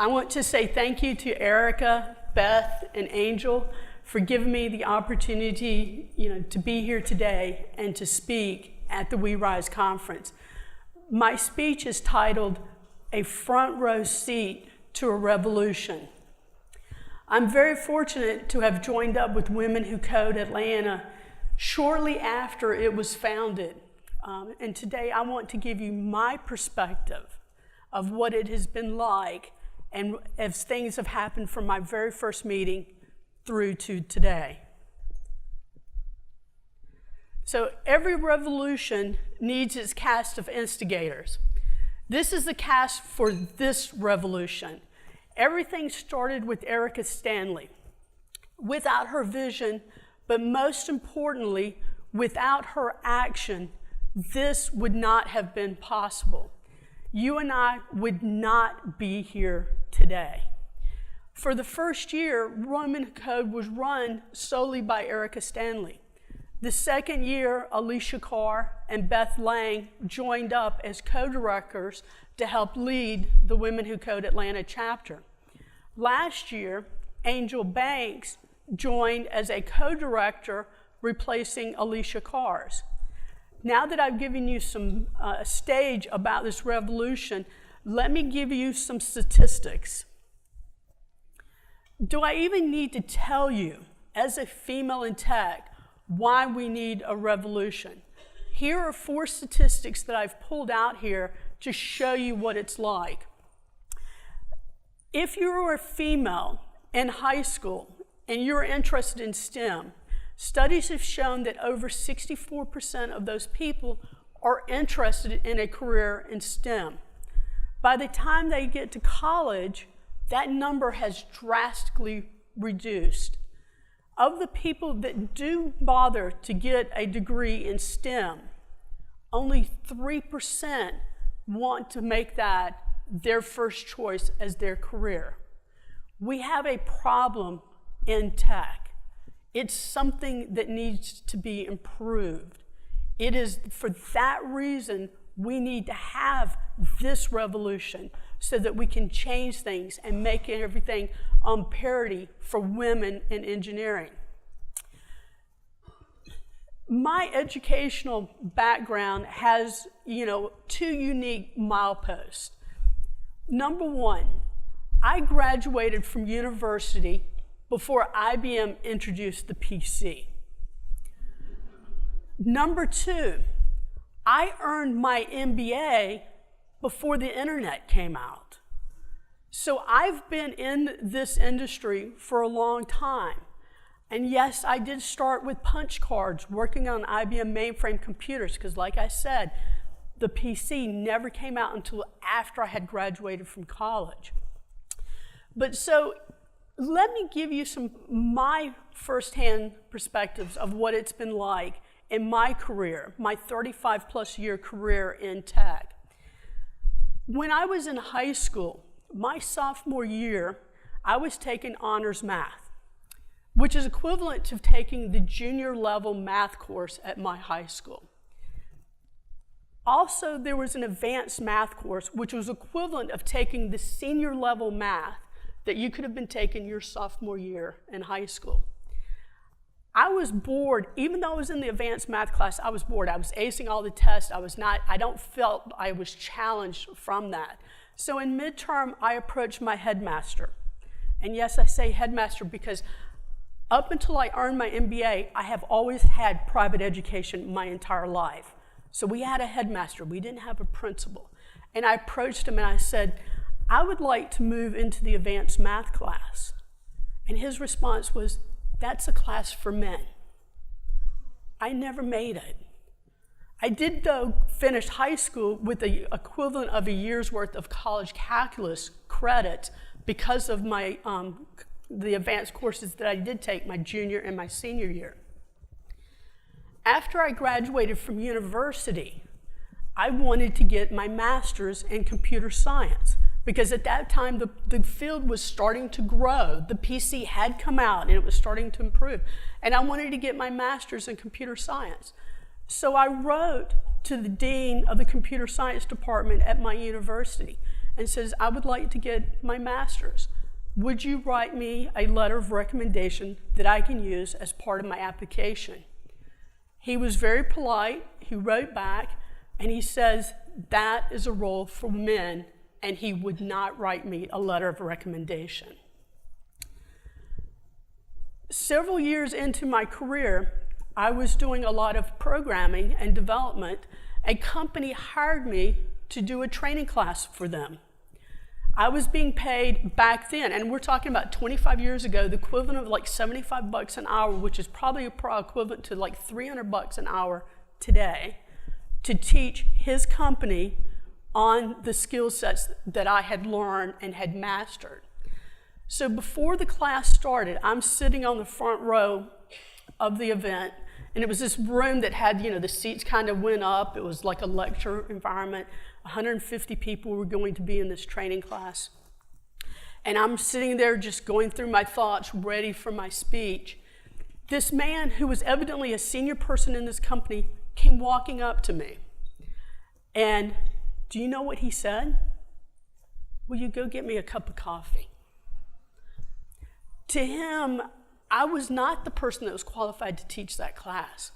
I want to say thank you to Erica, Beth, and Angel for giving me the opportunity, to be here today and to speak at the We Rise conference. My speech is titled, A Front Row Seat to a Revolution. I'm very fortunate to have joined up with Women Who Code Atlanta shortly after it was founded. And today I want to give you my perspective of what it has been like and as things have happened from my very first meeting through to today. So every revolution needs its cast of instigators. This is the cast for this revolution. Everything started with Erica Stanley. Without her vision, but most importantly, without her action, this would not have been possible. You and I would not be here today. For the first year, Women Who Code was run solely by Erica Stanley. The second year, Alicia Carr and Beth Lang joined up as co-directors to help lead the Women Who Code Atlanta chapter. Last year, Angel Banks joined as a co-director, replacing Alicia Carr's. Now that I've given you some stage about this revolution, let me give you some statistics. Do I even need to tell you, as a female in tech, why we need a revolution? Here are 4 statistics that I've pulled out here to show you what it's like. If you're a female in high school and you're interested in STEM, studies have shown that over 64% of those people are interested in a career in STEM. By the time they get to college, that number has drastically reduced. Of the people that do bother to get a degree in STEM, only 3% want to make that their first choice as their career. We have a problem in tech. It's something that needs to be improved. It is for that reason we need to have this revolution so that we can change things and make everything on parity for women in engineering. My educational background has, 2 unique mileposts. Number 1, I graduated from university before IBM introduced the PC. Number 2, I earned my MBA before the internet came out. So I've been in this industry for a long time. And yes, I did start with punch cards, working on IBM mainframe computers, because like I said, the PC never came out until after I had graduated from college. But so, let me give you my firsthand perspectives of what it's been like in my career, my 35+ year career in tech. When I was in high school, my sophomore year, I was taking honors math, which is equivalent to taking the junior level math course at my high school. Also, there was an advanced math course, which was equivalent of taking the senior level math that you could have been taking your sophomore year in high school. I was bored, even though I was in the advanced math class, I was bored. I was acing all the tests. I don't felt I was challenged from that. So in midterm, I approached my headmaster. And yes, I say headmaster because up until I earned my MBA, I have always had private education my entire life. So we had a headmaster, we didn't have a principal. And I approached him and I said, I would like to move into the advanced math class. And his response was, that's a class for men. I never made it. I did, though, finish high school with the equivalent of a year's worth of college calculus credits because of my the advanced courses that I did take my junior and my senior year. After I graduated from university, I wanted to get my master's in computer science because at that time the field was starting to grow. The PC had come out and it was starting to improve. And I wanted to get my master's in computer science. So I wrote to the dean of the computer science department at my university. and says, I would like to get my master's. Would you write me a letter of recommendation that I can use as part of my application? He was very polite. He wrote back, and he says, that is a role for men, and he would not write me a letter of recommendation. Several years into my career, I was doing a lot of programming and development. A company hired me to do a training class for them. I was being paid back then, and we're talking about 25 years ago, the equivalent of like $75 an hour, which is probably equivalent to like $300 an hour today, to teach his company on the skill sets that I had learned and had mastered. So before the class started, I'm sitting on the front row of the event, and it was this room that had, the seats kind of went up. It was like a lecture environment. 150 people were going to be in this training class. And I'm sitting there just going through my thoughts, ready for my speech. This man, who was evidently a senior person in this company, came walking up to me. And do you know what he said? Will you go get me a cup of coffee? To him, I was not the person that was qualified to teach that class.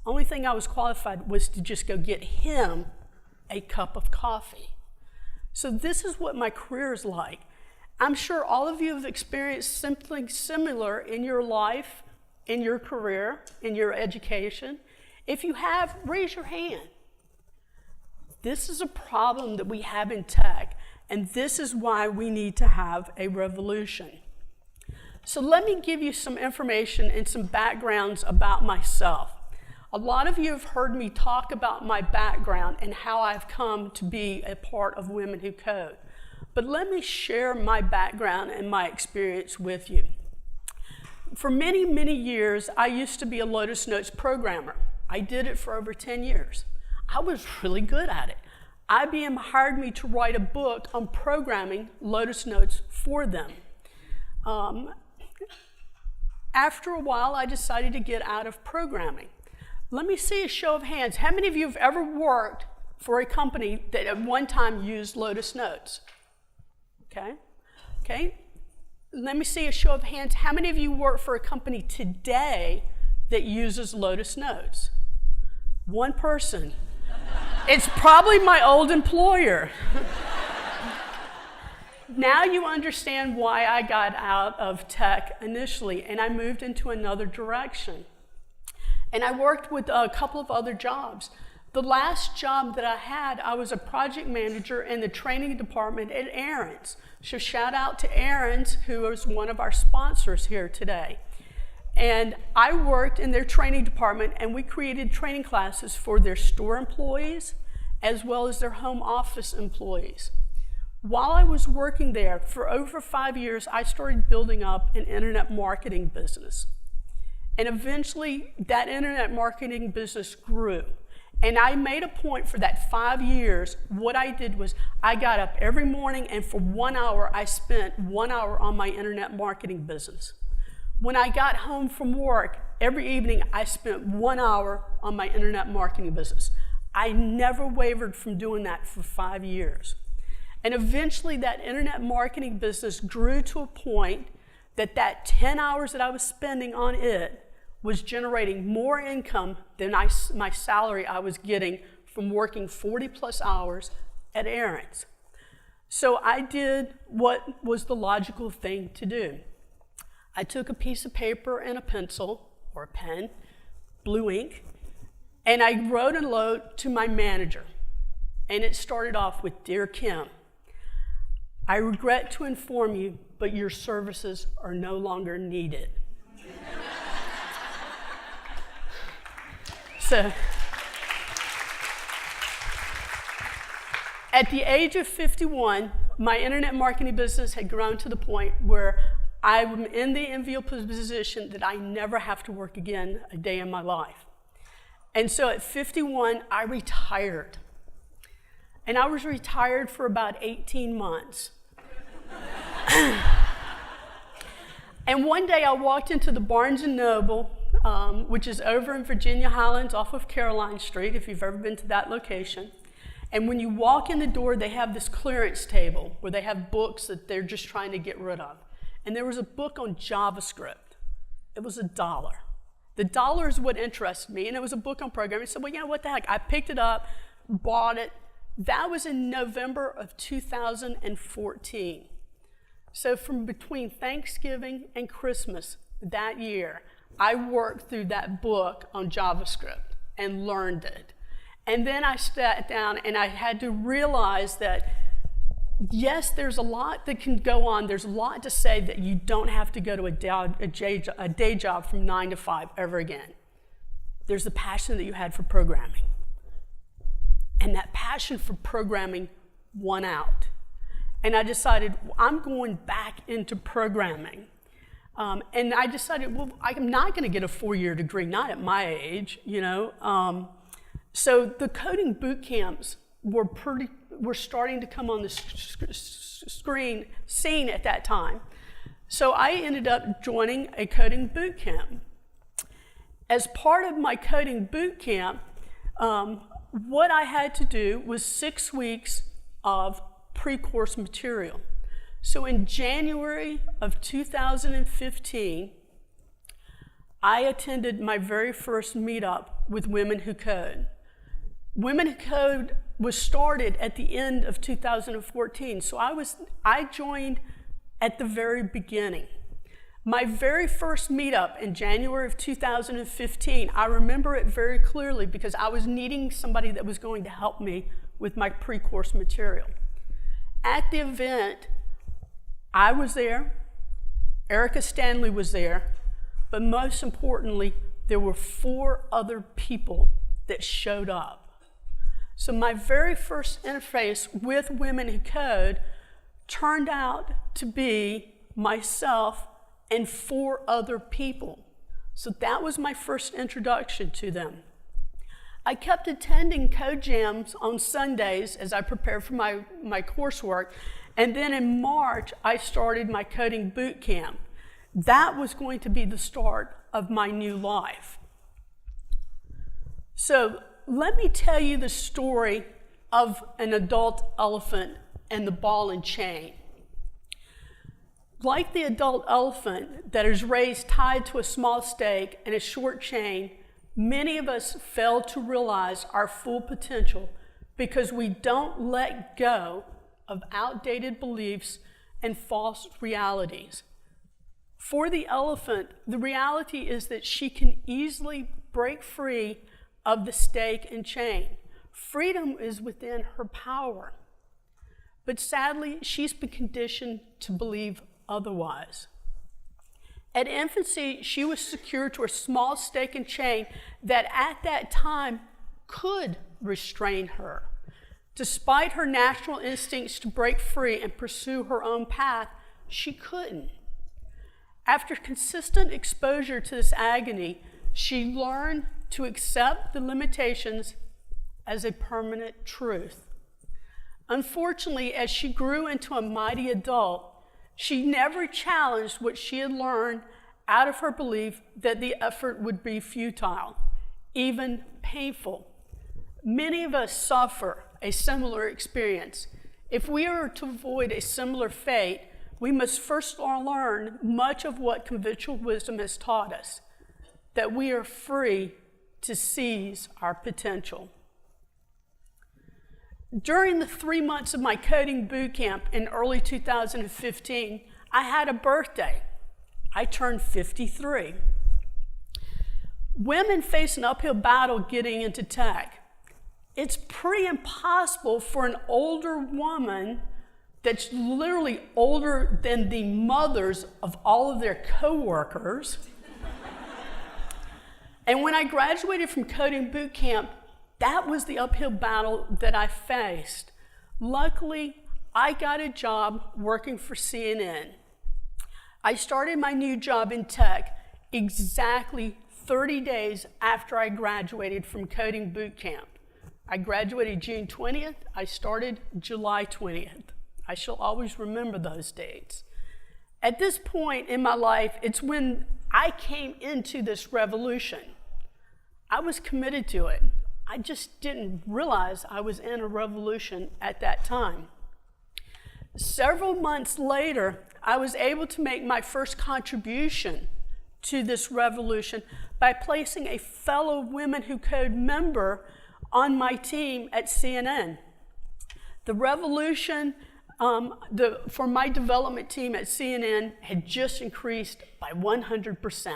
Only thing I was qualified was to just go get him a cup of coffee. So this is what my career is like. I'm sure all of you have experienced something similar in your life, in your career, in your education. If you have, raise your hand. This is a problem that we have in tech, and this is why we need to have a revolution. So let me give you some information and some backgrounds about myself. A lot of you have heard me talk about my background and how I've come to be a part of Women Who Code. But let me share my background and my experience with you. For many, many years, I used to be a Lotus Notes programmer. I did it for over 10 years. I was really good at it. IBM hired me to write a book on programming Lotus Notes for them. After a while, I decided to get out of programming. Let me see a show of hands. How many of you have ever worked for a company that at one time used Lotus Notes? Okay. Let me see a show of hands. How many of you work for a company today that uses Lotus Notes? One person. It's probably my old employer. Now you understand why I got out of tech initially, and I moved into another direction. And I worked with a couple of other jobs. The last job that I had, I was a project manager in the training department at Aaron's. So shout out to Aaron's, who is one of our sponsors here today. And I worked in their training department, and we created training classes for their store employees as well as their home office employees. While I was working there for over 5 years, I started building up an internet marketing business. And eventually, that internet marketing business grew. And I made a point for that 5 years. What I did was I got up every morning, and for 1 hour, I spent 1 hour on my internet marketing business. When I got home from work, every evening, I spent 1 hour on my internet marketing business. I never wavered from doing that for 5 years. And eventually, that internet marketing business grew to a point that 10 hours that I was spending on it was generating more income than my salary I was getting from working 40 plus hours at Aaron's. So I did what was the logical thing to do. I took a piece of paper and a pencil, or a pen, blue ink, and I wrote a note to my manager. And it started off with, "Dear Kim, I regret to inform you, but your services are no longer needed." So, at the age of 51, my internet marketing business had grown to the point where I'm in the enviable position that I never have to work again a day in my life. And so at 51, I retired. And I was retired for about 18 months. And one day I walked into the Barnes & Noble, which is over in Virginia Highlands off of Caroline Street, if you've ever been to that location. And when you walk in the door, they have this clearance table where they have books that they're just trying to get rid of. And there was a book on JavaScript. It was $1. The dollar is what interested me, and it was a book on programming. I said, well, you know what the heck? I picked it up, bought it. That was in November of 2014. So from between Thanksgiving and Christmas that year, I worked through that book on JavaScript and learned it. And then I sat down and I had to realize that, yes, there's a lot that can go on. There's a lot to say that you don't have to go to a day job from 9 to 5 ever again. There's the passion that you had for programming. And that passion for programming won out. And I decided, I'm going back into programming. And I decided, well, I'm not going to get a 4-year degree, not at my age, you know. So the coding boot camps were starting to come on the scene at that time. So I ended up joining a coding boot camp. As part of my coding boot camp, what I had to do was 6 weeks of pre-course material. So in January of 2015, I attended my very first meetup with Women Who Code. Women Who Code was started at the end of 2014, so I joined at the very beginning. My very first meetup in January of 2015, I remember it very clearly because I was needing somebody that was going to help me with my pre-course material. At the event, I was there, Erica Stanley was there, but most importantly, there were 4 other people that showed up. So my very first interface with Women Who Code turned out to be myself and 4 other people. So that was my first introduction to them. I kept attending code jams on Sundays as I prepared for my coursework, and then in March, I started my coding boot camp. That was going to be the start of my new life. So let me tell you the story of an adult elephant and the ball and chain. Like the adult elephant that is raised tied to a small stake and a short chain, many of us fail to realize our full potential because we don't let go of outdated beliefs and false realities. For the elephant, the reality is that she can easily break free of the stake and chain. Freedom is within her power. But sadly, she's been conditioned to believe otherwise. At infancy, she was secured to a small stake and chain that at that time could restrain her. Despite her natural instincts to break free and pursue her own path, she couldn't. After consistent exposure to this agony, she learned to accept the limitations as a permanent truth. Unfortunately, as she grew into a mighty adult, she never challenged what she had learned out of her belief that the effort would be futile, even painful. Many of us suffer a similar experience. If we are to avoid a similar fate, we must first learn much of what conventional wisdom has taught us, that we are free to seize our potential. During the 3 months of my coding boot camp in early 2015, I had a birthday. I turned 53. Women face an uphill battle getting into tech. It's pretty impossible for an older woman that's literally older than the mothers of all of their coworkers. And when I graduated from coding boot camp, that was the uphill battle that I faced. Luckily, I got a job working for CNN. I started my new job in tech exactly 30 days after I graduated from coding boot camp. I graduated June 20th. I started July 20th. I shall always remember those dates. At this point in my life, it's when I came into this revolution. I was committed to it. I just didn't realize I was in a revolution at that time. Several months later, I was able to make my first contribution to this revolution by placing a fellow Women Who Code member on my team at CNN. The revolution for my development team at CNN had just increased by 100%.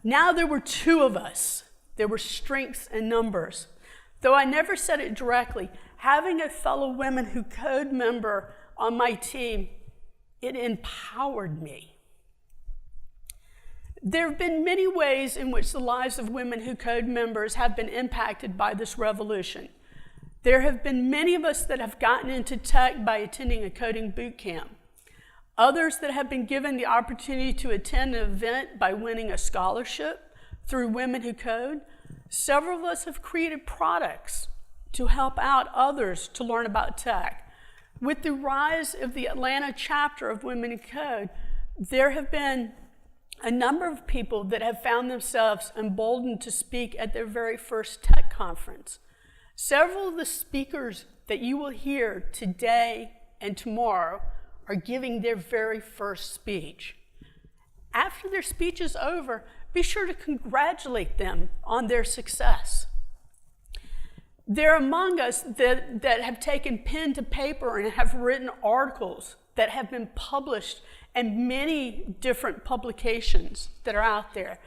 Now there were 2 of us. There were strengths in numbers. Though I never said it directly, having a fellow Women Who Code member on my team, it empowered me. There have been many ways in which the lives of Women Who Code members have been impacted by this revolution. There have been many of us that have gotten into tech by attending a coding boot camp. Others that have been given the opportunity to attend an event by winning a scholarship through Women Who Code. Several of us have created products to help out others to learn about tech. With the rise of the Atlanta chapter of Women Who Code, there have been a number of people that have found themselves emboldened to speak at their very first tech conference. Several of the speakers that you will hear today and tomorrow are giving their very first speech. After their speech is over, be sure to congratulate them on their success. There are among us that have taken pen to paper and have written articles that have been published in many different publications that are out there.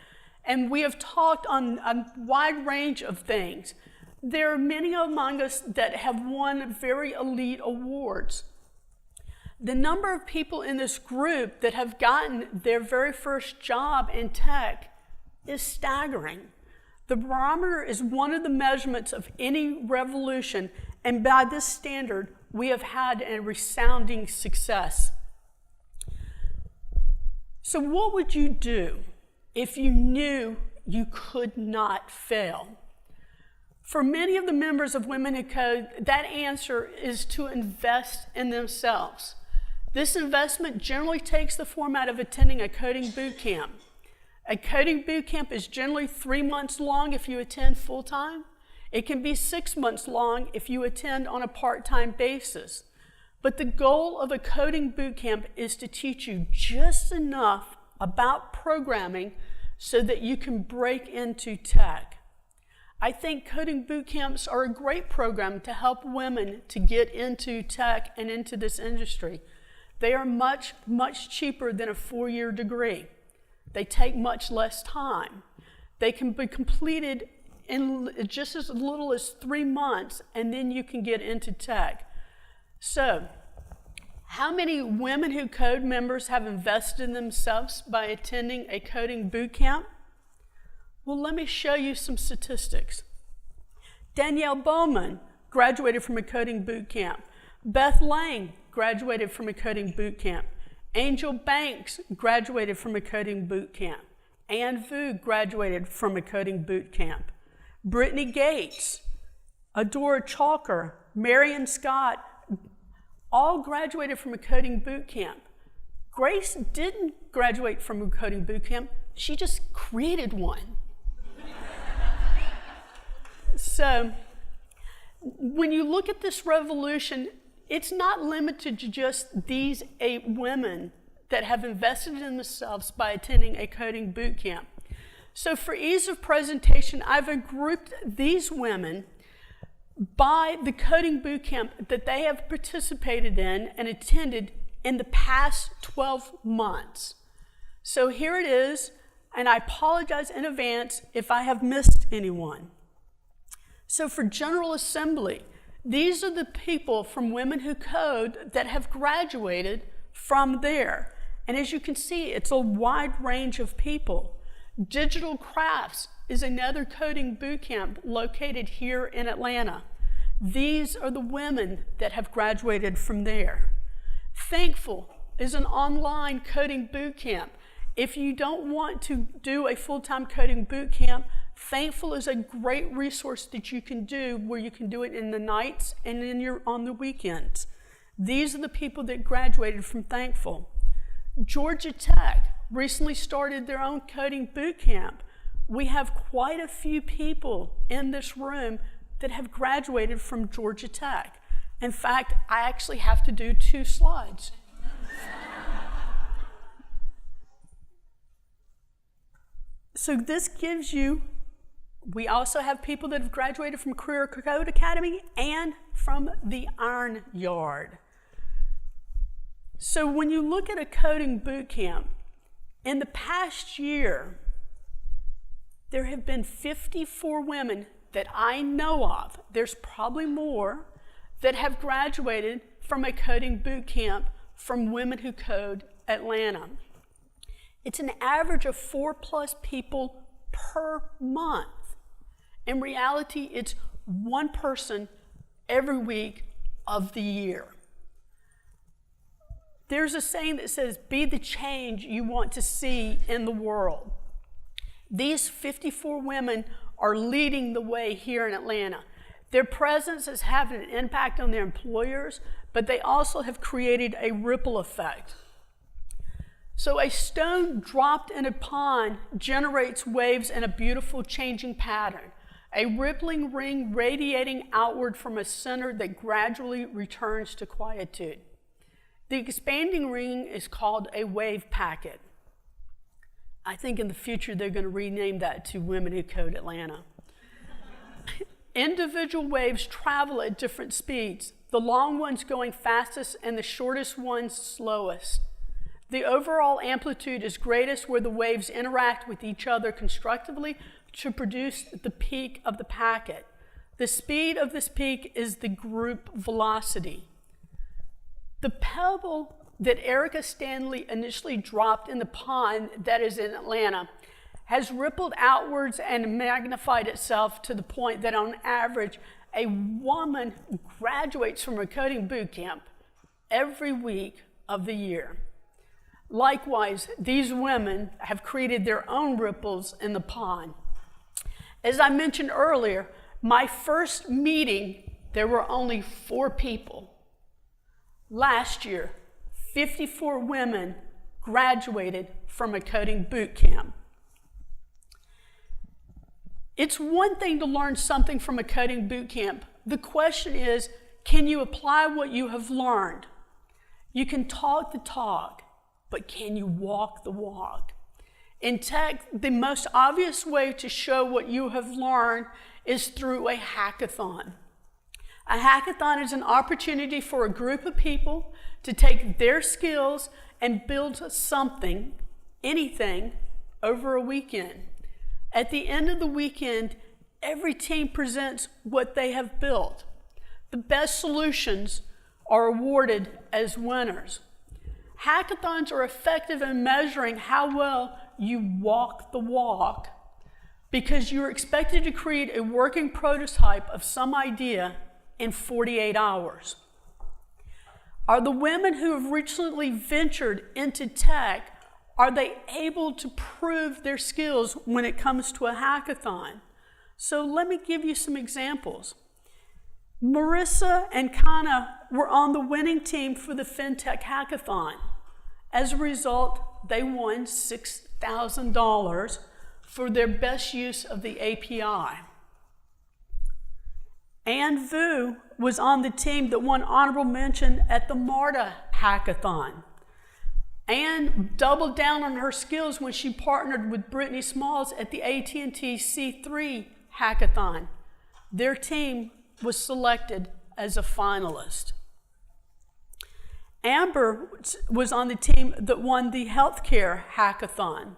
And we have talked on a wide range of things. There are many among us that have won very elite awards. The number of people in this group that have gotten their very first job in tech is staggering. The barometer is one of the measurements of any revolution, and by this standard, we have had a resounding success. So what would you do if you knew you could not fail? For many of the members of Women Who Code, that answer is to invest in themselves. This investment generally takes the format of attending a coding boot camp. A coding boot camp is generally 3 months long if you attend full-time. It can be 6 months long if you attend on a part-time basis. But the goal of a coding boot camp is to teach you just enough about programming so that you can break into tech. I think coding boot camps are a great program to help women to get into tech and into this industry. They are much, much cheaper than a 4-year degree. They take much less time. They can be completed in just as little as 3 months, and then you can get into tech. So, how many Women Who Code members have invested in themselves by attending a coding boot camp? Well, let me show you some statistics. Danielle Bowman graduated from a coding boot camp. Beth Lang graduated from a coding boot camp. Angel Banks graduated from a coding boot camp. Ann Vu graduated from a coding boot camp. Brittany Gates, Adora Chalker, Marion Scott, all graduated from a coding boot camp. Grace didn't graduate from a coding boot camp. She just created one. So, when you look at this revolution, it's not limited to just these 8 women that have invested in themselves by attending a coding boot camp. So for ease of presentation, I've grouped these women by the coding boot camp that they have participated in and attended in the past 12 months. So here it is, and I apologize in advance if I have missed anyone. So for General Assembly, these are the people from Women Who Code that have graduated from there. And as you can see, it's a wide range of people. Digital Crafts is another coding boot camp located here in Atlanta. These are the women that have graduated from there. Thankful is an online coding boot camp. If you don't want to do a full-time coding boot camp, Thankful is a great resource that you can do where you can do it in the nights and on the weekends. These are the people that graduated from Thankful. Georgia Tech recently started their own coding boot camp we have quite a few people in this room that have graduated from Georgia Tech. In fact, I actually have to do 2 slides. So this gives you, we also have people that have graduated from Career Code Academy and from the Iron Yard. So when you look at a coding boot camp, in the past year, there have been 54 women that I know of, there's probably more, that have graduated from a coding boot camp from Women Who Code Atlanta. It's an average of 4+ people per month. In reality, it's 1 person every week of the year. There's a saying that says, be the change you want to see in the world. These 54 women are leading the way here in Atlanta. Their presence is having an impact on their employers, but they also have created a ripple effect. So a stone dropped in a pond generates waves in a beautiful changing pattern, a rippling ring radiating outward from a center that gradually returns to quietude. The expanding ring is called a wave packet. I think in the future they're going to rename that to Women Who Code Atlanta. Individual waves travel at different speeds, the long ones going fastest and the shortest ones slowest. The overall amplitude is greatest where the waves interact with each other constructively to produce the peak of the packet. The speed of this peak is the group velocity. The pebble that Erica Stanley initially dropped in the pond that is in Atlanta has rippled outwards and magnified itself to the point that on average, a woman graduates from a coding boot camp every week of the year. Likewise, these women have created their own ripples in the pond. As I mentioned earlier, my first meeting, there were only 4 people. Last year, 54 women graduated from a coding boot camp. It's one thing to learn something from a coding boot camp. The question is, can you apply what you have learned? You can talk the talk, but can you walk the walk? In tech, the most obvious way to show what you have learned is through a hackathon. A hackathon is an opportunity for a group of people to take their skills and build something, anything, over a weekend. At the end of the weekend, every team presents what they have built. The best solutions are awarded as winners. Hackathons are effective in measuring how well you walk the walk because you're expected to create a working prototype of some idea in 48 hours. Are the women who have recently ventured into tech, are they able to prove their skills when it comes to a hackathon? So let me give you some examples. Marissa and Kana were on the winning team for the FinTech Hackathon. As a result, they won $6,000 for their best use of the API. Ann Vu was on the team that won honorable mention at the MARTA Hackathon. Ann doubled down on her skills when she partnered with Brittany Smalls at the AT&T C3 Hackathon. Their team was selected as a finalist. Amber was on the team that won the Healthcare Hackathon.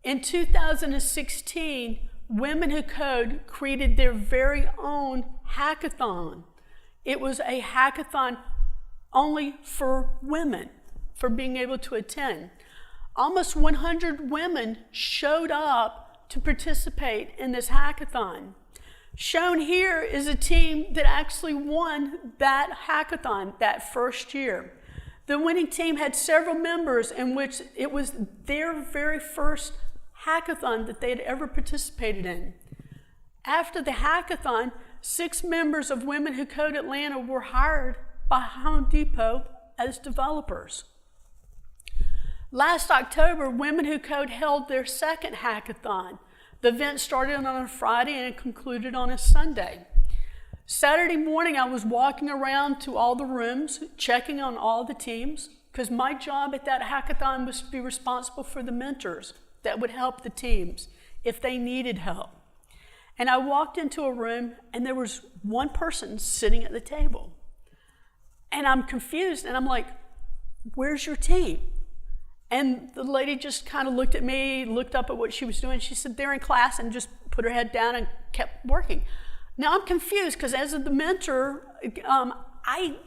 In 2016, Women Who Code created their very own hackathon. It was a hackathon only for women, for being able to attend. Almost 100 women showed up to participate in this hackathon. Shown here is a team that actually won that hackathon that first year. The winning team had several members in which it was their very first hackathon that they had ever participated in. After the hackathon, 6 members of Women Who Code Atlanta were hired by Home Depot as developers. Last October, Women Who Code held their second hackathon. The event started on a Friday and it concluded on a Sunday. Saturday morning, I was walking around to all the rooms, checking on all the teams, because my job at that hackathon was to be responsible for the mentors that would help the teams if they needed help. And I walked into a room and there was one person sitting at the table. And I'm confused and I'm like, where's your team? And the lady just kind of looked at me, looked up at what she was doing. She said, they're in class, and just put her head down and kept working. Now I'm confused because as the mentor, I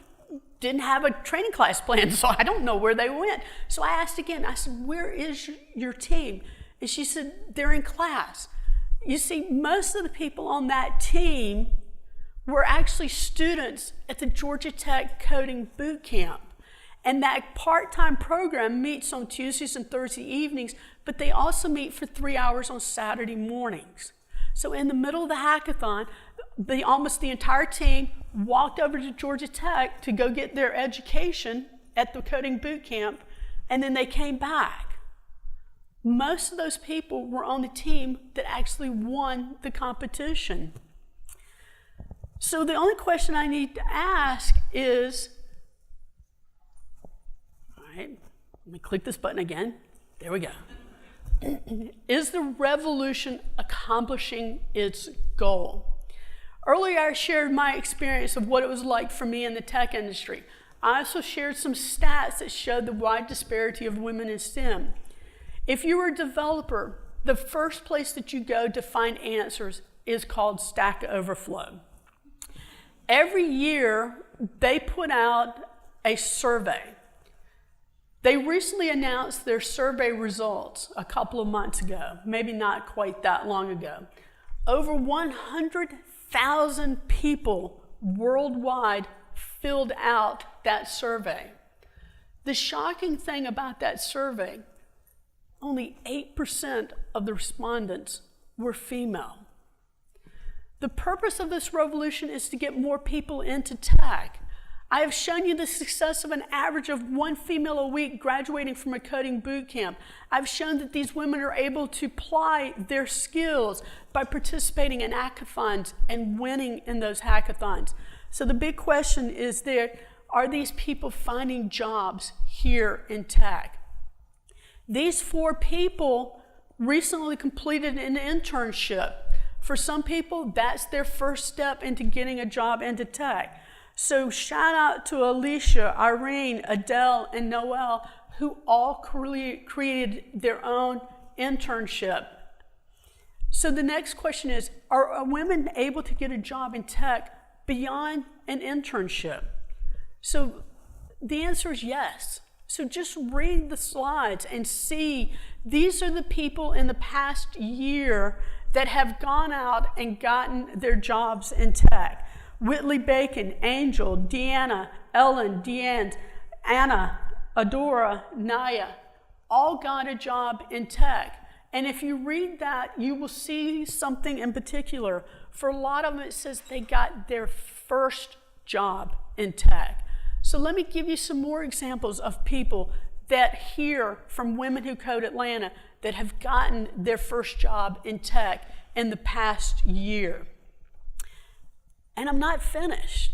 didn't have a training class planned, so I don't know where they went. So I asked again, I said, where is your team? And she said, they're in class. You see, most of the people on that team were actually students at the Georgia Tech Coding Boot Camp. And that part-time program meets on Tuesdays and Thursday evenings, but they also meet for 3 hours on Saturday mornings. So in the middle of the hackathon, almost the entire team walked over to Georgia Tech to go get their education at the coding boot camp, and then they came back. Most of those people were on the team that actually won the competition. So the only question I need to ask is, all right, let me click this button again. There we go. Is the revolution accomplishing its goal? Earlier, I shared my experience of what it was like for me in the tech industry. I also shared some stats that showed the wide disparity of women in STEM. If you were a developer, the first place that you go to find answers is called Stack Overflow. Every year, they put out a survey. They recently announced their survey results a couple of months ago, maybe not quite that long ago. Over 100,000 people worldwide filled out that survey. The shocking thing about that survey, only 8% of the respondents were female. The purpose of this revolution is to get more people into tech. I have shown you the success of an average of 1 female a week graduating from a coding boot camp. I've shown that these women are able to apply their skills by participating in hackathons and winning in those hackathons. So the big question is are these people finding jobs here in tech? These 4 people recently completed an internship. For some people, that's their first step into getting a job into tech. So shout out to Alicia, Irene, Adele, and Noelle, who all created their own internship. So the next question is, are women able to get a job in tech beyond an internship? So the answer is yes. So just read the slides and see these are the people in the past year that have gone out and gotten their jobs in tech. Whitley Bacon, Angel, Deanna, Ellen, Deanne, Anna, Adora, Naya, all got a job in tech. And if you read that, you will see something in particular. For a lot of them, it says they got their first job in tech. So let me give you some more examples of people that hear from Women Who Code Atlanta that have gotten their first job in tech in the past year. And I'm not finished.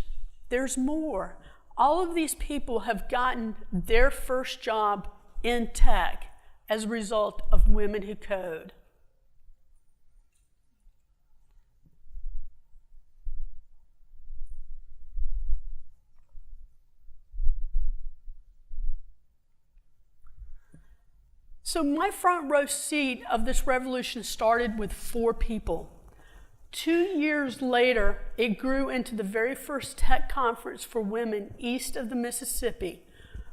There's more. All of these people have gotten their first job in tech as a result of Women Who Code. So my front row seat of this revolution started with 4 people. 2 years later, it grew into the very first tech conference for women east of the Mississippi,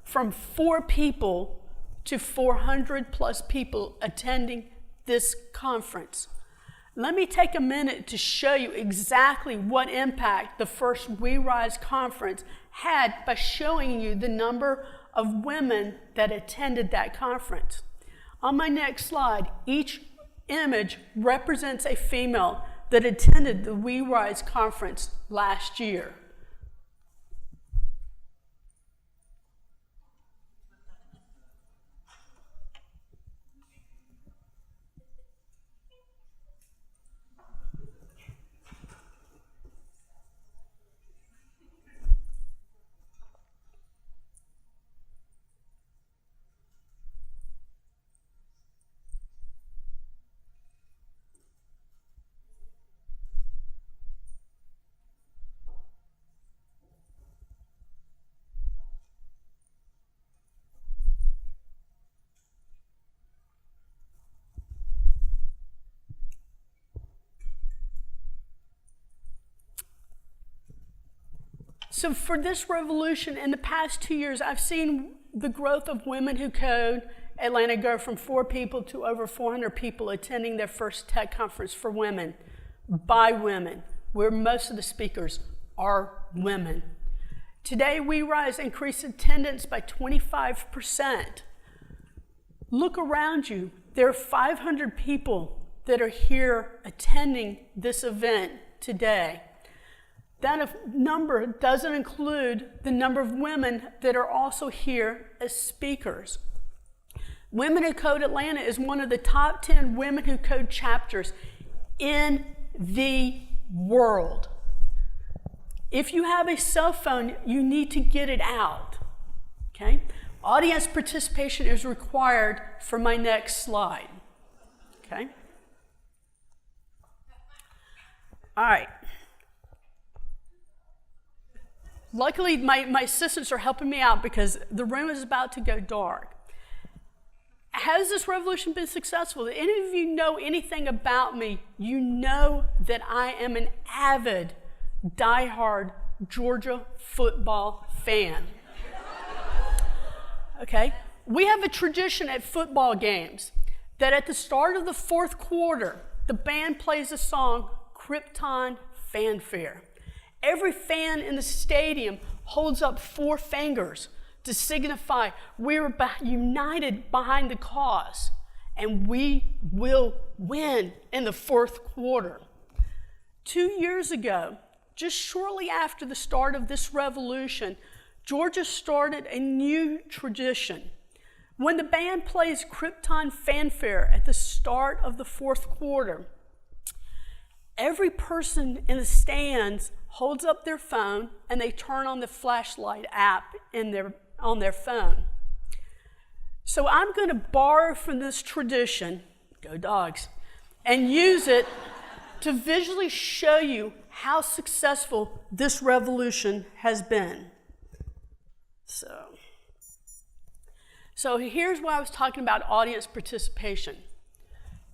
from 4 people to 400 plus people attending this conference. Let me take a minute to show you exactly what impact the first We Rise conference had by showing you the number of women that attended that conference. On my next slide, each image represents a female that attended the We Rise conference last year. So for this revolution, in the past 2 years, I've seen the growth of Women Who Code Atlanta go from 4 people to over 400 people attending their first tech conference for women, by women, where most of the speakers are women. Today, We Rise increased attendance by 25%. Look around you. There are 500 people that are here attending this event today. That number doesn't include the number of women that are also here as speakers. Women Who Code Atlanta is one of the top 10 Women Who Code chapters in the world. If you have a cell phone, you need to get it out, okay? Audience participation is required for my next slide, okay? All right. Luckily, my assistants are helping me out because the room is about to go dark. Has this revolution been successful? If any of you know anything about me, you know that I am an avid, diehard Georgia football fan. Okay? We have a tradition at football games that at the start of the fourth quarter, the band plays a song, Krypton Fanfare. Every fan in the stadium holds up 4 fingers to signify we're united behind the cause, and we will win in the fourth quarter. 2 years ago, just shortly after the start of this revolution, Georgia started a new tradition. When the band plays Krypton Fanfare at the start of the fourth quarter, every person in the stands holds up their phone and they turn on the flashlight app on their phone. So I'm going to borrow from this tradition, go dogs, and use it to visually show you how successful this revolution has been. So here's why I was talking about audience participation.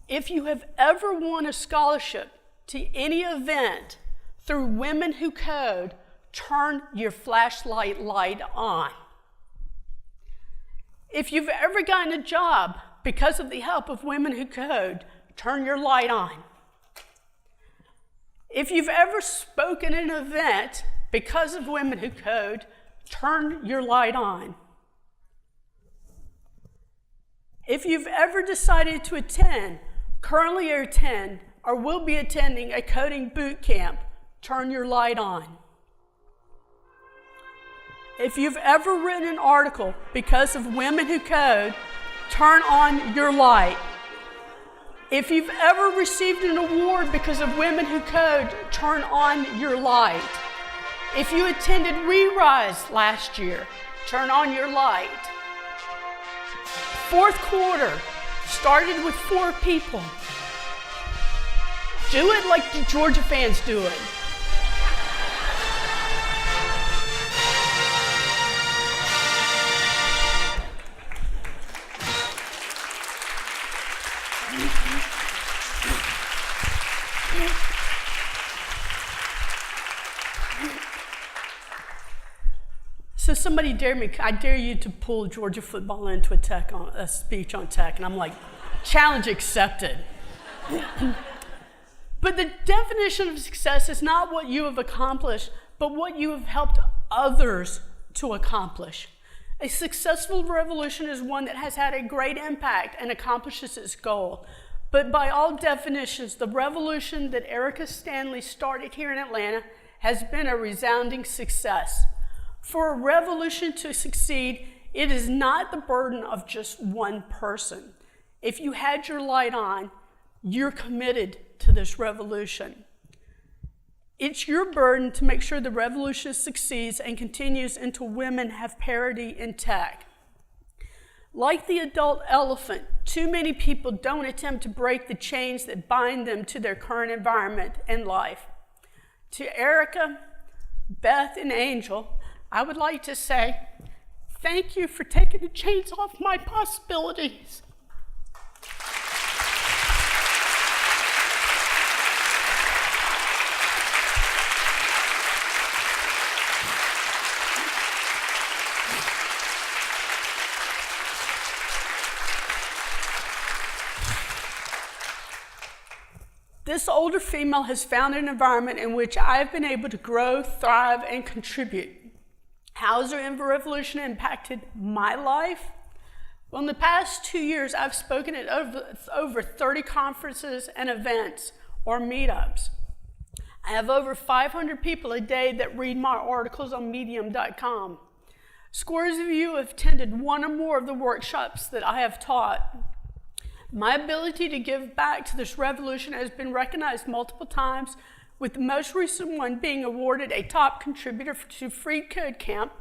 If you have ever won a scholarship to any event through Women Who Code, turn your flashlight light on. If you've ever gotten a job because of the help of Women Who Code, turn your light on. If you've ever spoken at an event because of Women Who Code, turn your light on. If you've ever decided to attend, currently attend, or will be attending a coding boot camp, turn your light on. If you've ever written an article because of Women Who Code, turn on your light. If you've ever received an award because of Women Who Code, turn on your light. If you attended Re-Rise last year, turn on your light. Fourth quarter started with 4 people. Do it like the Georgia fans do it. So somebody dared me, I dare you to pull Georgia football into a speech on tech. And I'm like, challenge accepted. But the definition of success is not what you have accomplished, but what you have helped others to accomplish. A successful revolution is one that has had a great impact and accomplishes its goal. But by all definitions, the revolution that Erica Stanley started here in Atlanta has been a resounding success. For a revolution to succeed, it is not the burden of just one person. If you had your light on, you're committed to this revolution. It's your burden to make sure the revolution succeeds and continues until women have parity in tech. Like the adult elephant, too many people don't attempt to break the chains that bind them to their current environment and life. To Erica, Beth, and Angel, I would like to say, thank you for taking the chains off my possibilities. This older female has found an environment in which I have been able to grow, thrive, and contribute. How has the revolution impacted my life? Well, in the past 2 years, I've spoken at over 30 conferences and events or meetups. I have over 500 people a day that read my articles on medium.com. Scores of you have attended one or more of the workshops that I have taught. My ability to give back to this revolution has been recognized multiple times, with the most recent one being awarded a top contributor to Free Code Camp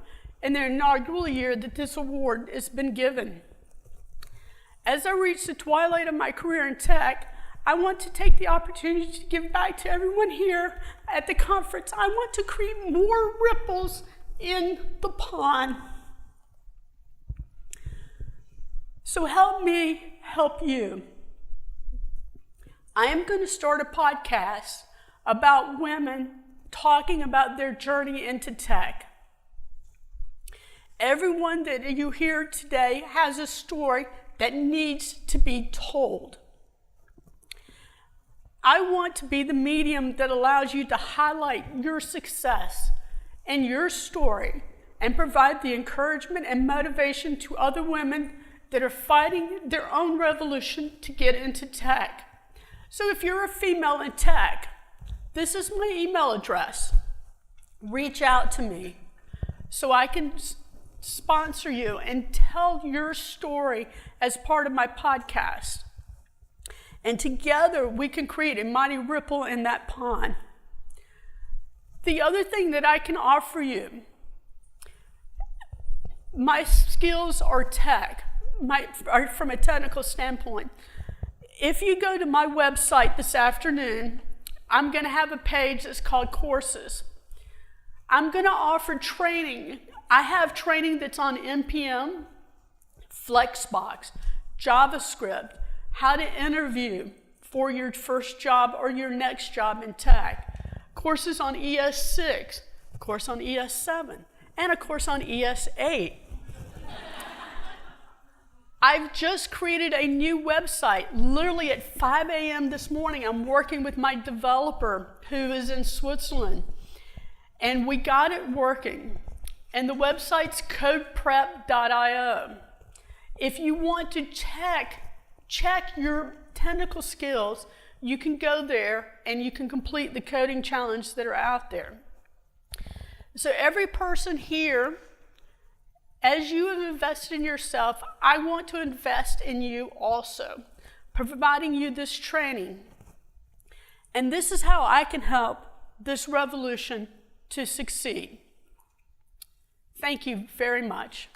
in their inaugural year that this award has been given. As I reach the twilight of my career in tech, I want to take the opportunity to give back to everyone here at the conference. I want to create more ripples in the pond. So help me help you. I am going to start a podcast about women talking about their journey into tech. Everyone that you hear today has a story that needs to be told. I want to be the medium that allows you to highlight your success and your story and provide the encouragement and motivation to other women that are fighting their own revolution to get into tech. So if you're a female in tech, this is my email address. Reach out to me so I can sponsor you and tell your story as part of my podcast. And together we can create a mighty ripple in that pond. The other thing that I can offer you, my skills are tech, are from a technical standpoint. If you go to my website this afternoon, I'm going to have a page that's called Courses. I'm going to offer training. I have training that's on NPM, Flexbox, JavaScript, how to interview for your first job or your next job in tech, courses on ES6, a course on ES7, and a course on ES8. I've just created a new website. Literally at 5 a.m. this morning, I'm working with my developer who is in Switzerland, and we got it working. And the website's codeprep.io. If you want to check your technical skills, you can go there and you can complete the coding challenge that are out there. So every person here, as you have invested in yourself, I want to invest in you also, providing you this training. And this is how I can help this revolution to succeed. Thank you very much.